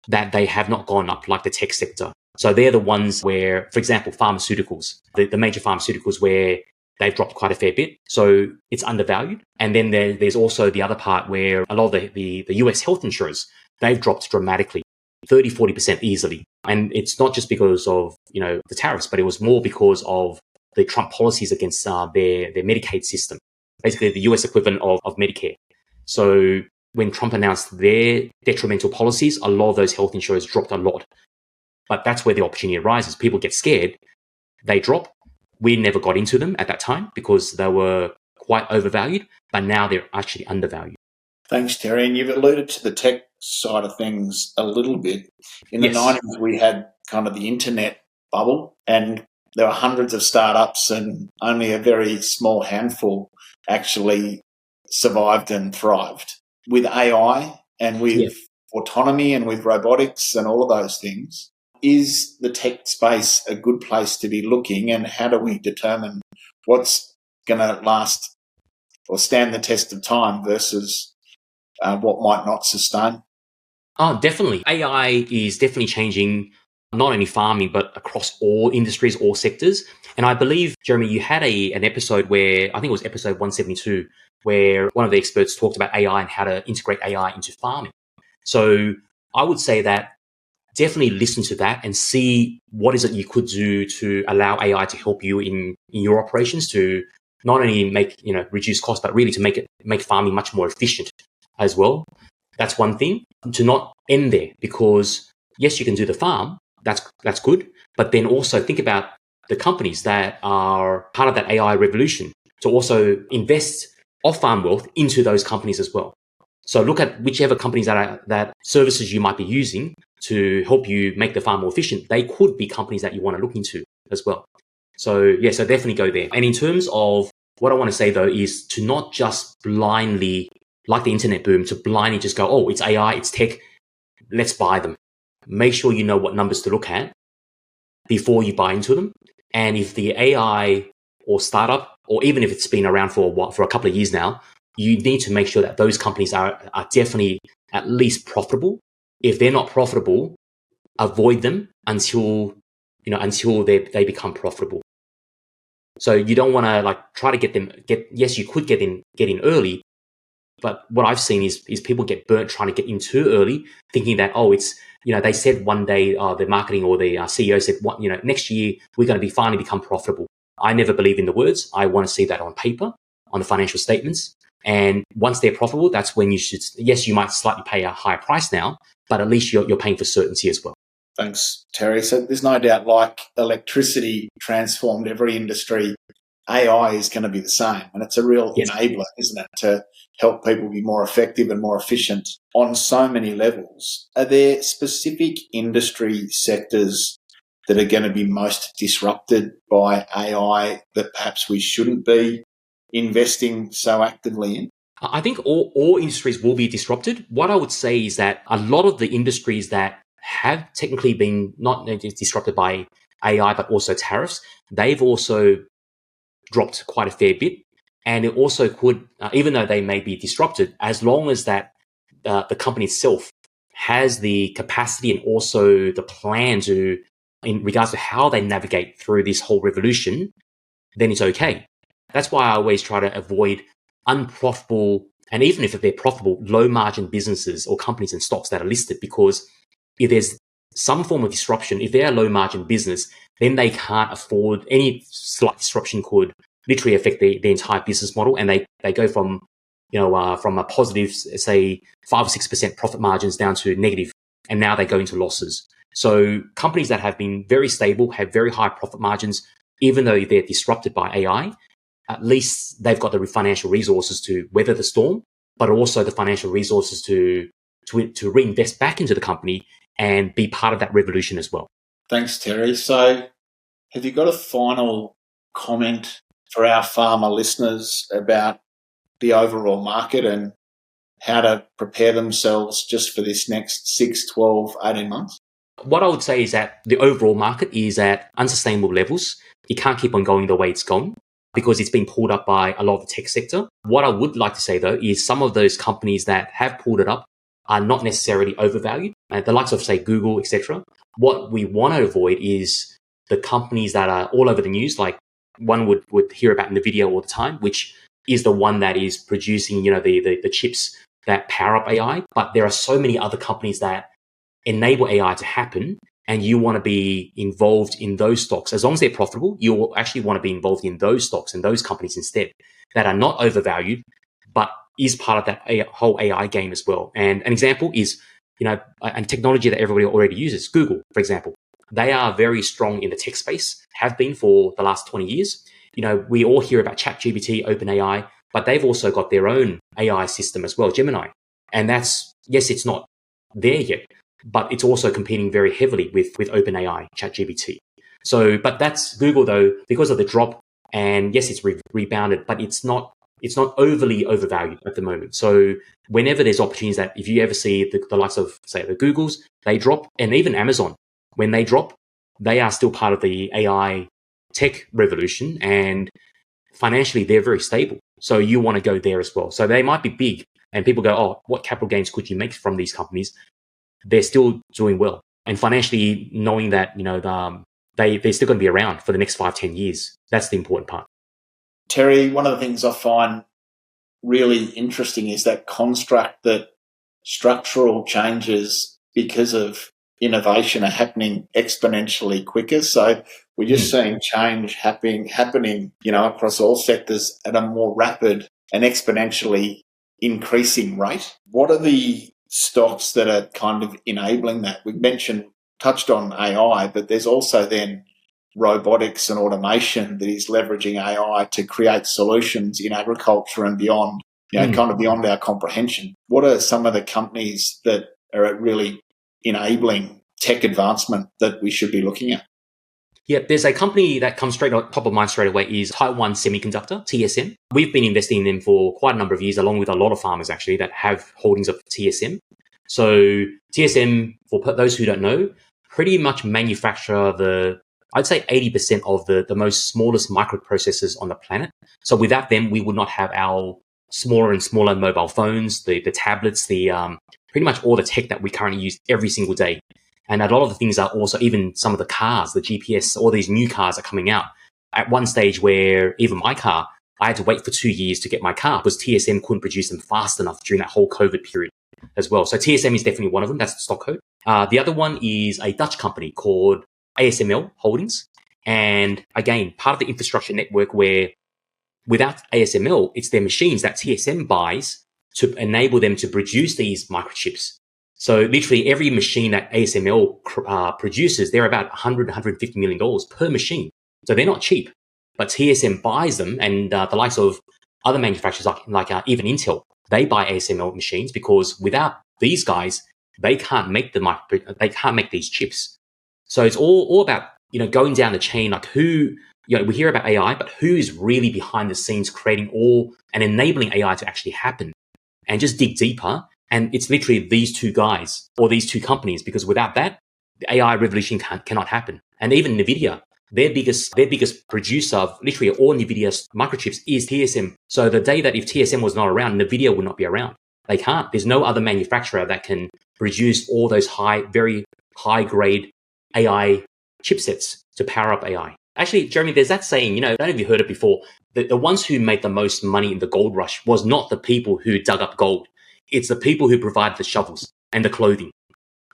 that they have not gone up, like the tech sector. So they're the ones where, for example, pharmaceuticals, the major pharmaceuticals, where they've dropped quite a fair bit. So it's undervalued. And then there's also the other part where a lot of the US health insurers, they've dropped dramatically, 30, 40% easily. And it's not just because of, the tariffs, but it was more because of the Trump policies against their Medicaid system, basically the US equivalent of Medicare. So when Trump announced their detrimental policies, a lot of those health insurers dropped a lot. But that's where the opportunity arises. People get scared, they drop. We never got into them at that time because they were quite overvalued, but now they're actually undervalued. Thanks, Terry. And you've alluded to the tech side of things a little bit. In the Yes. 90s, we had kind of the internet bubble, and there were hundreds of startups, and only a very small handful actually survived and thrived. With AI and with autonomy and with robotics and all of those things, is the tech space a good place to be looking, and how do we determine what's going to last or stand the test of time versus what might not sustain? Oh, definitely. AI is definitely changing not only farming, but across all industries, all sectors. And I believe, Jeremy, you had an episode where, I think it was episode 172, where one of the experts talked about AI and how to integrate AI into farming. So I would say that definitely listen to that and see what is it you could do to allow AI to help you in your operations, to not only reduce costs, but really to make farming much more efficient as well. That's one thing. To not end there, because yes, you can do the farm. That's good. But then also think about the companies that are part of that AI revolution, to also invest off-farm wealth into those companies as well. So look at whichever companies that services you might be using to help you make the farm more efficient. They could be companies that you want to look into as well. So yeah, so definitely go there. And in terms of what I want to say though is to not just blindly, like the internet boom, to blindly just go, oh, it's AI, it's tech, let's buy them. Make sure you know what numbers to look at before you buy into them. And if the AI or startup, or even if it's been around for a while, for a couple of years now, you need to make sure that those companies are definitely at least profitable. If they're not profitable, avoid them until they become profitable. So you don't want to like try to yes, you could get in early, but what I've seen is people get burnt trying to get in too early, thinking that, oh, it's, they said one day, the marketing or the CEO said, next year we're going to finally become profitable. I never believe in the words. I want to see that on paper, on the financial statements. And once they're profitable, that's when you might slightly pay a higher price now, but at least you're paying for certainty as well. Thanks, Terry. So there's no doubt, like electricity transformed every industry, AI is going to be the same. And it's a real enabler, isn't it, to help people be more effective and more efficient on so many levels. Are there specific industry sectors that are going to be most disrupted by AI that perhaps we shouldn't be investing so actively in? I think all industries will be disrupted. What I would say is that a lot of the industries that have technically been not disrupted by AI, but also tariffs, they've also dropped quite a fair bit. And it also could, even though they may be disrupted, as long as that the company itself has the capacity and also the plan to, in regards to how they navigate through this whole revolution, then it's okay. That's why I always try to avoid unprofitable, and even if they're profitable, low margin businesses or companies and stocks that are listed, because if there's some form of disruption, if they're a low margin business, then they can't afford any slight disruption could literally affect the entire business model. And they go from a positive, say 5 or 6% profit margins down to negative, and now they go into losses. So companies that have been very stable, have very high profit margins, even though they're disrupted by AI, at least they've got the financial resources to weather the storm, but also the financial resources to reinvest back into the company and be part of that revolution as well. Thanks, Terry. So have you got a final comment for our farmer listeners about the overall market and how to prepare themselves just for this next 6, 12, 18 months? What I would say is that the overall market is at unsustainable levels. It can't keep on going the way it's gone because it's been pulled up by a lot of the tech sector. What I would like to say, though, is some of those companies that have pulled it up are not necessarily overvalued. The likes of, say, Google, etc. What we want to avoid is the companies that are all over the news, like one would hear about in the video all the time, which is the one that is producing, the chips that power up AI. But there are so many other companies that enable AI to happen, and you want to be involved in those stocks. As long as they're profitable, you will actually want to be involved in those stocks and those companies instead that are not overvalued, but is part of that whole AI game as well. And an example is, a technology that everybody already uses, Google, for example. They are very strong in the tech space, have been for the last 20 years. We all hear about ChatGPT, OpenAI, but they've also got their own AI system as well, Gemini. And that's, yes, it's not there yet, but it's also competing very heavily with OpenAI, ChatGPT. So, but that's Google though, because of the drop, and yes, it's rebounded, but it's not overly overvalued at the moment. So whenever there's opportunities that if you ever see the likes of, say, the Googles, they drop, and even Amazon, when they drop, they are still part of the AI tech revolution, and financially they're very stable. So you want to go there as well. So they might be big, and people go, oh, what capital gains could you make from these companies? They're still doing well. And financially, knowing that, they're still going to be around for the next 5-10 years. That's the important part. Terry, one of the things I find really interesting is that construct that structural changes because of innovation are happening exponentially quicker. So we're just seeing change happening, across all sectors at a more rapid and exponentially increasing rate. What are the stocks that are kind of enabling that? We touched on AI, but there's also then robotics and automation that is leveraging AI to create solutions in agriculture and beyond kind of beyond our comprehension. What are some of the companies that are really enabling tech advancement that we should be looking at? Yeah, there's a company that comes straight on top of mind straight away is Taiwan Semiconductor, TSM. We've been investing in them for quite a number of years, along with a lot of farmers actually that have holdings of TSM. So TSM, for those who don't know, pretty much manufacture I'd say 80% of the most smallest microprocessors on the planet. So without them, we would not have our smaller and smaller mobile phones, the tablets, pretty much all the tech that we currently use every single day. And a lot of the things are also, even some of the cars, the GPS, all these new cars are coming out. At one stage where even my car, I had to wait for 2 years to get my car because TSM couldn't produce them fast enough during that whole COVID period as well. So TSM is definitely one of them. That's the stock code. The other one is a Dutch company called ASML Holdings. And again, part of the infrastructure network where without ASML, it's their machines that TSM buys to enable them to produce these microchips. So literally every machine that ASML produces, they're about $100, $150 million per machine. So they're not cheap, but TSM buys them, and the likes of other manufacturers like even Intel, they buy ASML machines because without these guys, they can't make these chips. So it's all about, going down the chain, like who, we hear about AI, but who is really behind the scenes creating and enabling AI to actually happen, and just dig deeper. And it's literally these two guys or these two companies, because without that, the AI revolution cannot happen. And even NVIDIA, their biggest producer of literally all NVIDIA's microchips is TSM. So the day that if TSM was not around, NVIDIA would not be around. They can't. There's no other manufacturer that can produce all those very high grade AI chipsets to power up AI. Actually, Jeremy, there's that saying, I don't know if you heard it before, that the ones who made the most money in the gold rush was not the people who dug up gold. It's the people who provide the shovels and the clothing.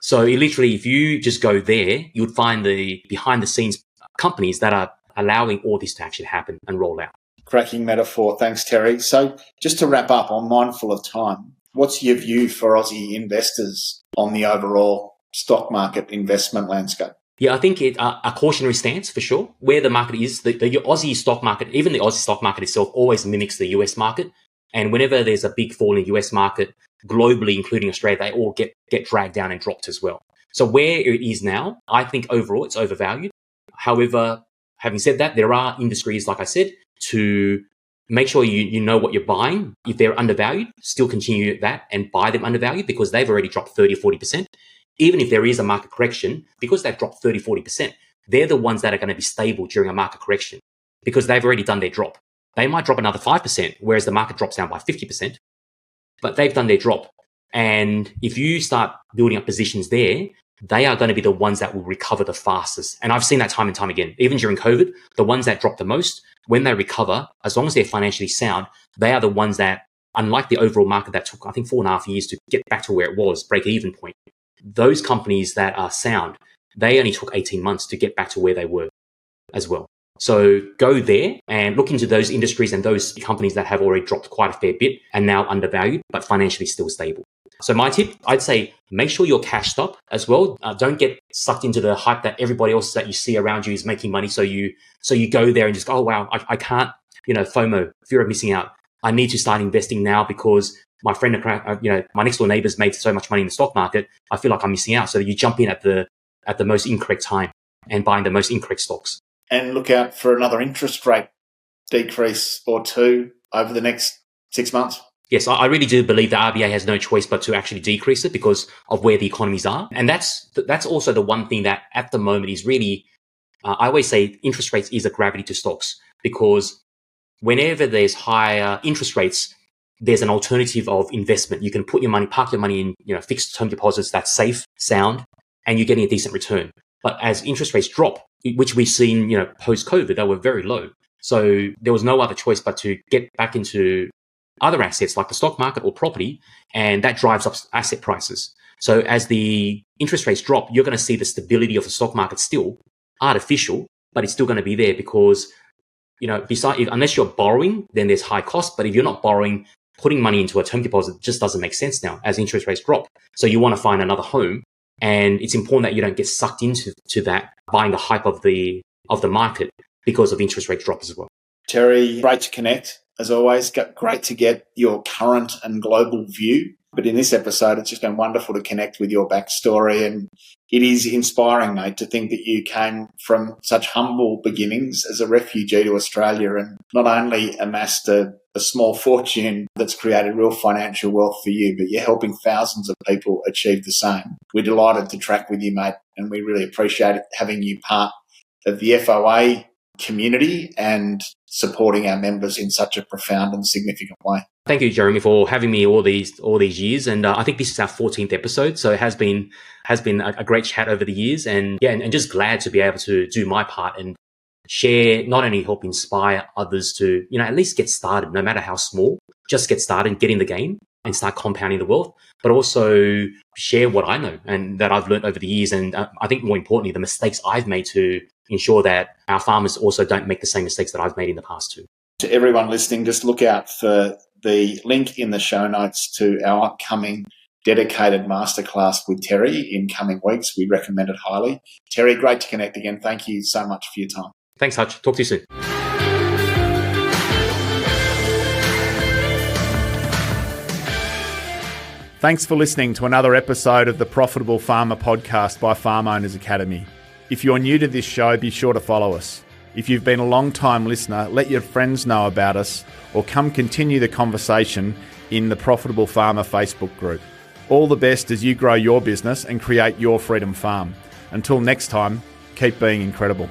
So literally, if you just go there, you would find the behind the scenes companies that are allowing all this to actually happen and roll out. Cracking metaphor. Thanks, Terry. So just to wrap up, I'm mindful of time. What's your view for Aussie investors on the overall stock market investment landscape? Yeah, I think a cautionary stance for sure. Where the market is, the Aussie stock market, even the Aussie stock market itself always mimics the US market. And whenever there's a big fall in the US market, globally, including Australia, they all get dragged down and dropped as well. So where it is now, I think overall it's overvalued. However, having said that, there are industries, like I said, to make sure you know what you're buying. If they're undervalued, still continue that and buy them undervalued because they've already dropped 30 or 40%. Even if there is a market correction, because they've dropped 30, 40%, they're the ones that are going to be stable during a market correction because they've already done their drop. They might drop another 5%, whereas the market drops down by 50%, but they've done their drop. And if you start building up positions there, they are going to be the ones that will recover the fastest. And I've seen that time and time again. Even during COVID, the ones that drop the most, when they recover, as long as they're financially sound, they are the ones that, unlike the overall market that took, I think, 4.5 years to get back to where it was, break-even point, those companies that are sound, they only took 18 months to get back to where they were as well. So go there and look into those industries and those companies that have already dropped quite a fair bit and now undervalued, but financially still stable. So my tip, I'd say make sure you're cashed up as well. Don't get sucked into the hype that everybody else that you see around you is making money. So you go there and just go, oh, wow, I can't, FOMO, fear of missing out. I need to start investing now because my friend, my next door neighbors made so much money in the stock market. I feel like I'm missing out. So you jump in at the most incorrect time and buying the most incorrect stocks. And look out for another interest rate decrease or two over the next 6 months. Yes, I really do believe the RBA has no choice but to actually decrease it because of where the economies are. And that's also the one thing that at the moment is really, I always say interest rates is a gravity to stocks because whenever there's higher interest rates, there's an alternative of investment. You can park your money in, fixed term deposits that's safe, sound, and you're getting a decent return. But as interest rates drop, which we've seen, post-COVID, they were very low. So there was no other choice but to get back into other assets like the stock market or property, and that drives up asset prices. So as the interest rates drop, you're going to see the stability of the stock market still artificial, but it's still going to be there because, unless you're borrowing, then there's high cost. But if you're not borrowing, putting money into a term deposit just doesn't make sense now as interest rates drop. So you want to find another home. And it's important that you don't get sucked into that, buying the hype of the market because of interest rate drop as well. Terry, great to connect. as always. Great to get your current and global view. But in this episode, it's just been wonderful to connect with your backstory. And it is inspiring, mate, to think that you came from such humble beginnings as a refugee to Australia and not only amassed a small fortune that's created real financial wealth for you, but you're helping thousands of people achieve the same. We're delighted to track with you, mate, and we really appreciate having you part of the FOA community and supporting our members in such a profound and significant way. Thank you, Jeremy, for having me all these years. And I think this is our 14th episode, so it has been a great chat over the years. And and just glad to be able to do my part and share, not only help inspire others to, at least get started, no matter how small, just get started, get in the game and start compounding the wealth, but also share what I know and that I've learned over the years. And I think more importantly, the mistakes I've made to ensure that our farmers also don't make the same mistakes that I've made in the past too. To everyone listening, just look out for the link in the show notes to our upcoming dedicated masterclass with Terry in coming weeks. We recommend it highly. Terry, great to connect again. Thank you so much for your time. Thanks, Hutch. Talk to you soon. Thanks for listening to another episode of the Profitable Farmer podcast by Farm Owners Academy. If you're new to this show, be sure to follow us. If you've been a long-time listener, let your friends know about us or come continue the conversation in the Profitable Farmer Facebook group. All the best as you grow your business and create your freedom farm. Until next time, keep being incredible.